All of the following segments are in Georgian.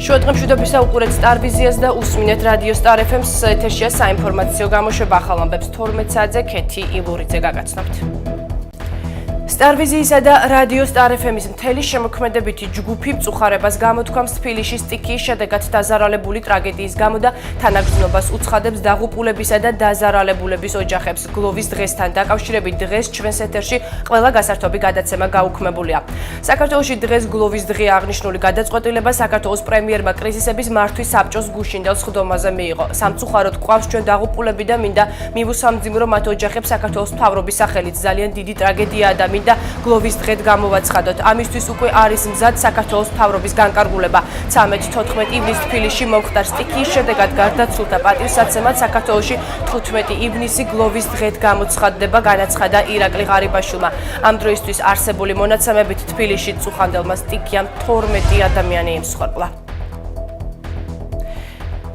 შუადღემშვიდობისა უყურეთ სტარ ვიზიას და უსმინეთ რადიო სტარ FM-ს ეთერშია საინფორმაციო გამოშვება ახალ ამბებს 12 საათზე ქეთი ილურიძე გაგაცნობთ. სტარ ვიზიისა და რადიო სტარ FM-ის მთელი შემოქმედებითი ჯგუფი მწუხარებას გამოთქვამს თბილისის სტიქიის შედეგად დაზარალებული ტრაგედიის გამო და თანაგრძნობას უცხადებს დაღუპულებისა და დაზარალებულების ოჯახებს. გლოვის დღესთან დაკავშირებით დღეს ჩვენს ეთერში ყველა გასართობი გადაცემა გაუქმებულია. საქართველოში დღეს გლოვის დღეა აღნიშნული გადაწყვეტილება საქართველოს პრემიერმა კრიზისების მართვის საბჭოს გუშინდელ სხდომაზე მიიღო. სამწუხაროდ გვყავს ჩვენ დაღუპულები და მინდა მივუსამძიმრო მათ ოჯახებს საქართველოს მთავრობის სახელით. ძალიან დიდი ტრაგედიაა და მინდა გლოვის დღედ გამოვაცხადოთ. ამისთვის უკვე არის მზად საქართველოს მთავრობის განკარგულება. 13-14 ივნისს თბილისში მომხდარ სტიქიის შედეგად გარდაცვლილთა პატივსაცემად საქართველოში 15 ივნისი გლოვის დღედ გამოცხადდება, განაცხადა ირაკლი ღარიბაშვილმა. ამ დროისთვის არსებული მონაცემებით თბილისში წუხანდელმა სტიქიამ 12 ადამიანი იმსხვერპლა.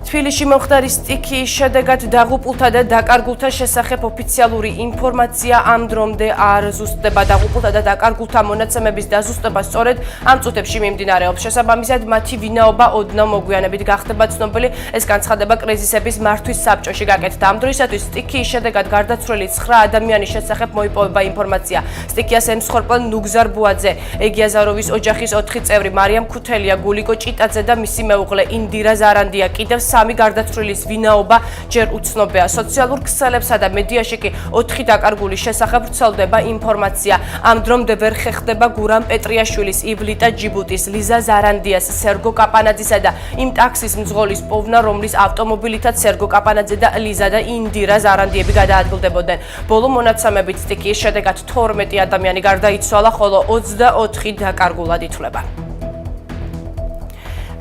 თბილისში მომხდარი სტიქიის შედეგად დაღუპულთა და დაკარგულთა შესახებ ოფიციალური ინფორმაცია ამ დრომდე არ ზუსტდება. დაღუპულთა და დაკარგულთა მონაცემების დაზუსტება სწორედ ამ წუთებში მიმდინარეობს. შესაბამისად, მათი ვინაობა ოდნავ მოგვიანებით გახდება ცნობილი. ეს განცხადება კრიზისების მართვის საბჭოში გაკეთდა. ამ დროისათვის სტიქიის შედეგად გარდაცვლილი 9 ადამიანის შესახებ მოიპოვება ინფორმაცია. სტიქიას ემსხვერპლან ნუგზარ ბუაძე, ეგიაზაროვის ოჯახის 4 წევრი მარიამ ქუთელია, გულიკო ჭიტაძე და მისი მეუღლე ინდირა ზარანდია. კიდევ 3 გარდაცვლილის ვინაობა ჯერ უცნობია. სოციალურ ქსელებსა და მედიაში კი 4 დაკარგულის შესახებ ვრცელდება ინფორმაცია. ამ დრომდე ვერ ხეხდება გურამ პეტრიაშვილის, ივლიტა ჯიბუტის, ლიზა ზარანდიას, სერგო კაპანაძისა და იმ ტაქსის მძღოლის პოვნა, რომლის ავტომობილითაც სერგო კაპანაძე და ლიზა და ინდირა ზარანდიები გადაადგილდებოდნენ. ბოლო მონაცემებით სტიქიის შედეგად 12 ადამიანი გარდაიცვალა, ხოლო 24 დაკარგულად ითვლება.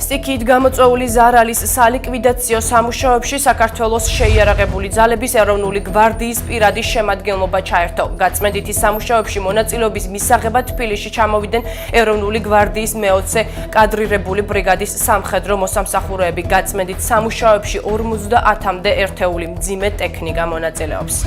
სტიქიით გამოწვეული ზარალის სალიკვიდაციო სამუშაოებში საქართველოს შეიარაღებული ძალების ეროვნული გვარდიის პირადი შემადგენლობა ჩაერთო. გაწმენდითი სამუშაოებში მონაწილეობის მისაღებად თბილისში ჩამოვიდნენ ეროვნული გვარდიის მე-20 კადრირებული ბრიგადის სამხედრო მოსამსახურეები. გაწმენდით სამუშაოებში 50-მდე ერთეული მძიმე ტექნიკა მონაწილეობს.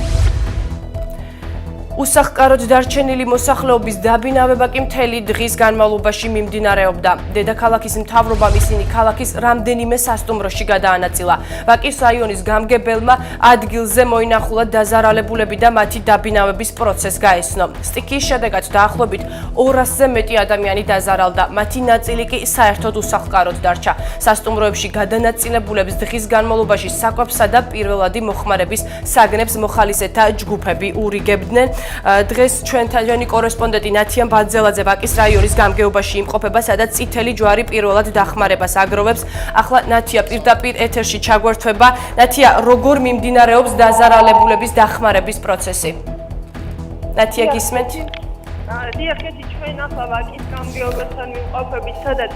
უსახკაროდ დარჩენილი მოსახლეობის დაბინავება კი მთელი დღის განმავლობაში მიმდინარეობდა. დედაქალაქის მთავრობამ ისინი ქალაქის რამდენიმე სასტუმროში გადაანაწილა. ვაკის რაიონის გამგებელმა ადგილზე მოინახულა დაზარალებულები და მათი დაბინავების პროცესს გაესწრო. სტიქიის შედეგად დაახლოებით 200-ზე მეტი ადამიანი დაზარალდა. მათი ნაწილი კი საერთოდ უსახკაროდ დარჩა. სასტუმროებში გადანაწილებულებს დღის განმავლობაში საკვებსა და პირველადი მოხმარების საგნებს მოხალისეთა ჯგუფები ურიგებდნენ. დღეს ჩვენი კორესპონდენტი ნათია ბაძელაძე ვაკის რაიონის გამგეობაში იმყოფება, სადაც წითელი ჯვარი პირველად დახმარებას აგროვებს. ახლა ნათია პირდაპირ ეთერში ჩაგვერთვება. ნათია, როგორ მიმდინარეობს დაზარალებულების დახმარების პროცესი? ნათია, გისმენთ? დიახეთი, ჩვენ ახლა ვაკის გამგეობასთან ვიმყოფებით, სადაც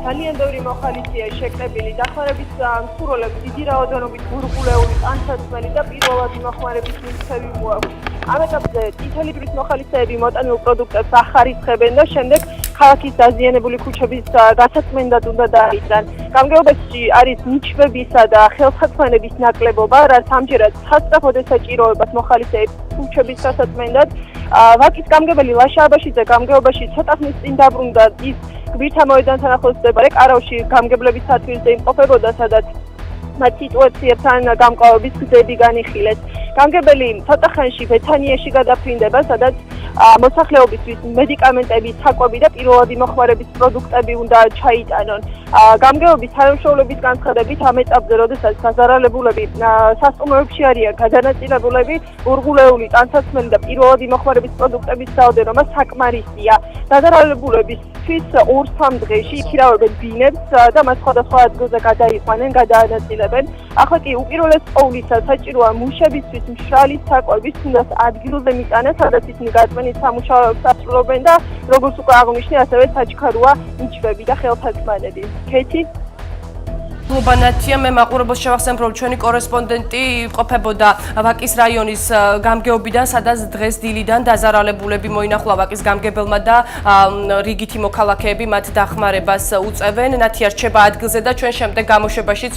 ძალიან ბევრი მოხალისეა შეკრებილი. დახმარების მსურველებს დიდი რაოდენობით ვურღულეული, ტანსაცმელი და პირველადი მოხმარების მისცემი მოაქვს. ამ ეტაპზე წითელი ჯვრის მოხალისეები მოტანილ პროდუქტებს ახარისხებენ და შემდეგ ქალაქის დაზიანებული ქუჩების გასაწმენდად უნდა დაიწყან. გამგეობაში არის ნიჩბებისა და ხელსაწყენების ნაკლებობა, რაც ამჯერად სასწრაფოდ ესაჭიროებას მოხალისეებს ქუჩების გასაწმენდად. ვაკის გამგებელი ლაშა აბაშიძე გამგეობაში ცოტა ხნის წინ დაბრუნდა. ის გბირთა მოედანთან ახლოს მდებარე კარავში გამგებლების სათვირზე იმყოფებოდა, სადაც მათ სიტუაციებთან გამკლავების გზები განიხილეს. გამგებელი ცოტა ხანში ბეთანიაში გადაფრინდება, სადაც მოსახლეობისთვის მედიკამენტები, საკვები და პირველადი მოხმარების პროდუქტები უნდა ჩაიტანონ. გამგეობის თანამშრომლების განცხადებით ამ ეტაპზე, როდესაც დაზარალებულები სასტუმროებში არიან გადანაწილებულები, ვურღულეული, ტანსაცმელი და პირველადი მოხმარების პროდუქტების რაოდენობა საკმარისია. დაზარალებულებისთვის 2-3 დღეში იქირავებენ ბინებს და მათ სხვადასხვა ადგილზე გადაიყვანენ, გადაანაწილებენ. ახლა კი უპირველეს ყოვლისა საჭიროა მუშებისთვის მშრალი საკვების თუნდაც ადგილზე მიტანა, სადაც ისინი გაწმენით სამუშაოებს ასრულებენ და როგორც უკვე აღნიშნე, ასევე საჩქაროა ნიჩბები და ხელსაწყმელები. ქეთი? ლუბანათია მე მაყურებელს შევახსენებ რომ ჩვენი კორესპონდენტი ყოფებოდა ვაკის რაიონის გამგეობიდან სადაც დღეს დილიდან დაზარალებულები მოინახულა ვაკის გამგებელმა და რიგითი მოქალაქეები მათ დახმარებას უწევენ ნათია რჩება ადგილზე და ჩვენ შემდეგ გამოშვებაშიც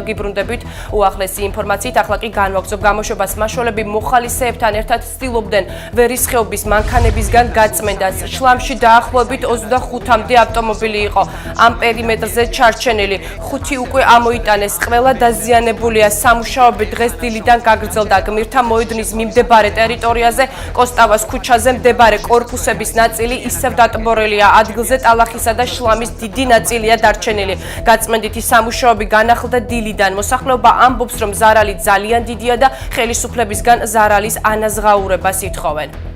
გიბრუნდებით უახლესი ინფორმაციით ახლა კი განვაგრძობ გამოშვებას მაშველები მოხალისეებთან ერთად ცდილობდნენ ვერის ხეობის მანქანებისგან გაწმენდას შლამში დაახლოებით 25-მდე ავტომობილი იყო ამ პერიმეტრზე ჩარჩენილი 5 უკვე ამოიტანეს ყველა დაზიანებულია სამუშაოები დღეს დილიდან გაგრძელდა გმირთა მოედნის მიმდებარე ტერიტორიაზე კოსტავას ქუჩაზე მდებარე კორპუსების ნაწილი ისევ დატბორილია ადგილზე ტალახისა და შლამის დიდი ნაწილია დარჩენილი გაწმენდითი სამუშაოები განახლდა დილიდან მოსახლეობა ამბობს რომ ზარალი ძალიან დიდია და ხელისუფლებისგან ზარალის ანაზღაურებას ითხოვენ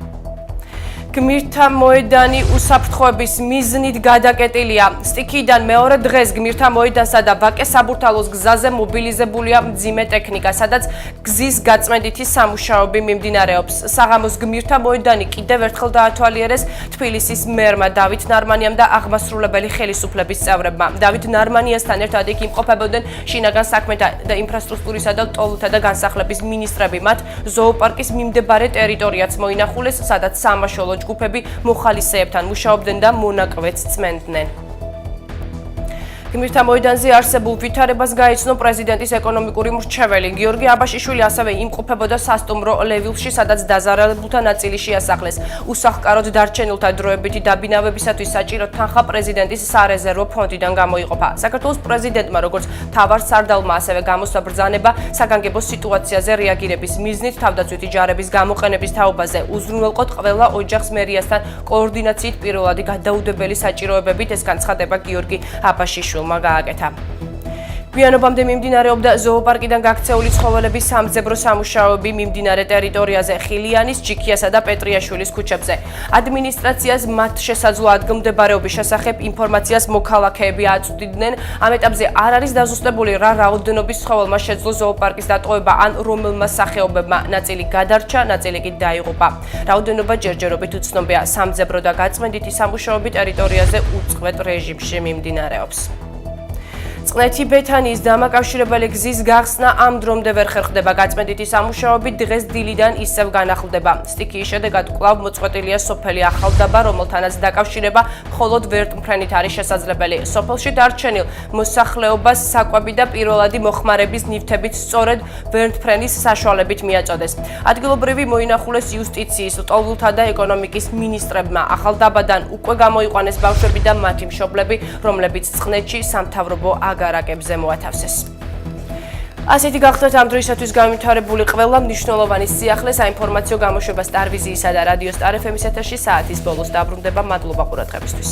გმირთა მოედანი უსაფრთხოების მიზნით გადაკეტილია. სტიქიიდან მეორე დღეს გმირთა მოედანსა და ვაკეს საბურთალოს გზაზე მობილიზებულია მძიმე ტექნიკა, სადაც გზის გაწმენდითი სამუშაოები მიმდინარეობს. საღამოს გმირთა მოედანი კიდევ ერთხელ დაათვალიერეს თბილისის მერმა დავით ნარმანიამ და აღმასრულებელი ხელისუფლების წევრებმა. დავით ნარმანიასთან ერთად იქ იმყოფებოდნენ შინაგან საქმეთა და ინფრასტრუქტურისა და ტოლთა და განსახლების მინისტრები. მათ ზოოპარკის მიმდებარე ტერიტორიაც მოინახულეს, სადაც სამაშველო ჯგუფები მოხალისეებთან მუშაობდნენ და მონაკვეთს წმენდნენ. გმირთა მოედანზე არსებულ ვითარებას გაიცნო პრეზიდენტის ეკონომიკური მრჩეველი გიორგი აბაშიშვილი ასევე იმყოფებოდა სასტუმრო ლევილში, სადაც დაზარალებულთა ნაწილი შეასახლეს. უსახლკაროდ დარჩენილთა დროებითი დაბინავებისათვის საჭირო თანხა პრეზიდენტის სარეზერვო ფონდიდან გამოიყოფა. საქართველოს პრეზიდენტმა როგორც მთავარ სარდალმა ასევე გამოსცა ბრძანება საგანგებო სიტუაციაზე რეაგირების მიზნით თავდაცვითი ჯარების გამოყენების თაობაზე უზრუნველყოთ ყველა ოჯახს მერიასთან კოორდინაციით პირველადი გადაუდებელი საჭიროებებით ეს განცხადება გიორგი აბაშიშვილმა გააკეთა. გვიანობამდე მიმდინარეობდა ზოოპარკიდან გაქცეული ცხოველების სამძებრო სამუშაოები მიმდინარე ტერიტორიაზე ხილიანის, ჯიქიასა და პეტრიაშვილის ქუჩებზე. ადმინისტრაციას მათ შესაძლო ადგილმდებარეობის შესახებ ინფორმაციას მოქალაქეები აწვდიდნენ. ამ ეტაპზე არ არის დაზუსტებული რა რაოდენობის ცხოველმა შეძლო ზოოპარკის დატოვება ან რომელმა სახეობებმა ნაწილი გადარჩა, ნაწილი კი დაიღუპა. რაოდენობა ჯერჯერობით უცნობია. სამძებრო და გაწმენდითი სამუშაოები ტერიტორიაზე უწყვეტ რეჟიმში მიმდინარეობს. წყნეთი ბეთანიის დამაკავშირებელი გზის გახსნა ამ დრომდე ვერ ხერხდება. გაწმენდითი სამუშაოები დღეს დილიდან ისევ განახლდება. სტიქიის შედეგად კვლავ მოწყვეტილია სოფელი ახალდაბა, რომელთანაც დაკავშირება მხოლოდ ვერტმფრენით არის შესაძლებელი. სოფელში დარჩენილ მოსახლეობას საკვები და პირველადი მოხმარების ნივთებით სწორედ ვერტმფრენის საშუალებით მიაწოდეს. ადგილობრივი მოინახულეს იუსტიციის, ტოლულთა და ეკონომიკის მინისტრებმა. ახალდაბადან უკვე გამოიყვანეს ბავშვები და მათი მშობლები, რომლებიც წყნეთში სამთავრობო აგარაკებზე მოათავსეს. ასეთი გახდათ ამ დროისათვის განვითარებული ყველა მნიშვნელოვანი სიახლე საინფორმაციო გამოშვება სტარ ვიზიისა და რადიო სტარ FM-ის ეთერში საათის ბოლოს დაბრუნდება. მადლობა ყურადღებისთვის.